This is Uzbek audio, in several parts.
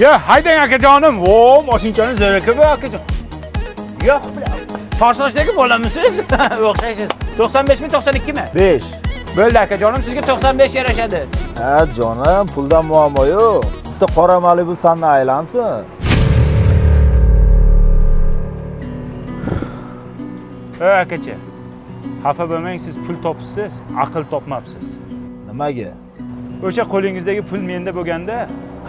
Ya haydang akajonim. Vo, mashinchani zeraka bu akajon. Yo'q, Farsojdagi bo'lamisiz? O'xshaysiz. 95 mi 92 mi? 5. Bo'ldi akajonim, sizga 95 yarashadi. Ha jonim, puldan muammo yo'q. Bitta qora Malibu sanni aylansin. Akacha. Xafa bo'lmang, siz pul topibsiz, aql topmabsiz. Nimaga? O'sha qo'lingizdagi pul menda bo'lganda,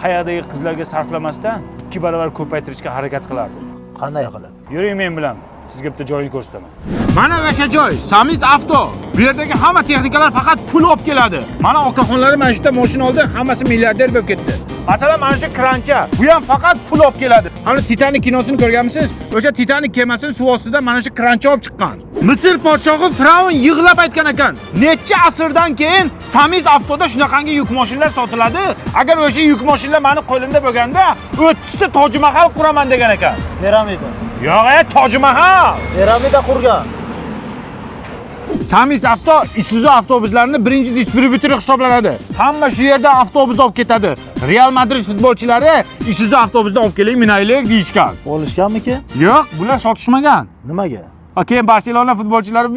qayerdagi qizlarga sarflamasdan 2 barobar ko'paytirishga harakat qilardim. Qanday qilib? Yuring men bilan. Sizga bitta joyni ko'rsataman. Mana o'sha joy, Samiz Avto. Bu yerdagi hamma texnikalar faqat pul olib keladi. Mana okaxonlari mana shu yerda mashina oldi, hammasi milliarder bo'lib ketdi. Masalan, mana shu krancha, bu ham faqat pul olib keladi. Ana Titanik kinosini ko'rganmisiz? O'sha Titanik kemasini suv ostidan mana shu krancha olib chiqqan. Misr podshohi Firavn yig'lab aytgan ekan, necha asrdan keyin Samiz Avtoda shunaqangi yuk mashinalar sotiladi. Agar o'sha yuk mashinalar meni qo'limda bo'lganda, 30 ta Toj Mahal quraman degan ekan. Piramida. Yo'q, Toj Mahal. Piramida qurgan. Samiz Avto Isuzu avtobuslarining birinchi distribyutori hisoblanadi. Hamma shu yerda avtobus olib ketadi. Real Madrid futbolchilari Isuzu avtobusdan olib keling, minaylik deyishgan. Olishganmiki? Yo'q, bular sotishmagan. Nimaga? Keyin Barselona futbolchilari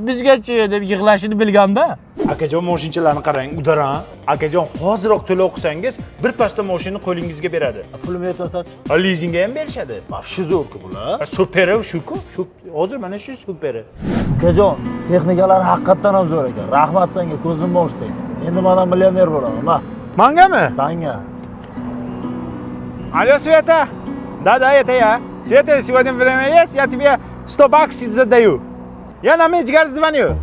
bizgachi deb yig'lashini bilganda, akajon mashinchalarni qarang, udaran. Akajon hoziroq to'lov qilsangiz, bir pasta mashinani qo'lingizga beradi. Pulni ertasan. Lizingga ham berishadi. Shu zo'rku bular. Superi shu-ku. Hozir mana shu superi. Akajon, texnikalar haqiqatan ham zo'r ekan. Rahmat senga, ko'zimni ochding. Endi men millioner bo'laman, ha. Mangami? Senga. Алло, Света. Да, это я. Света, сегодня время есть? Я тебе $100 задаю. Я на меч звоню.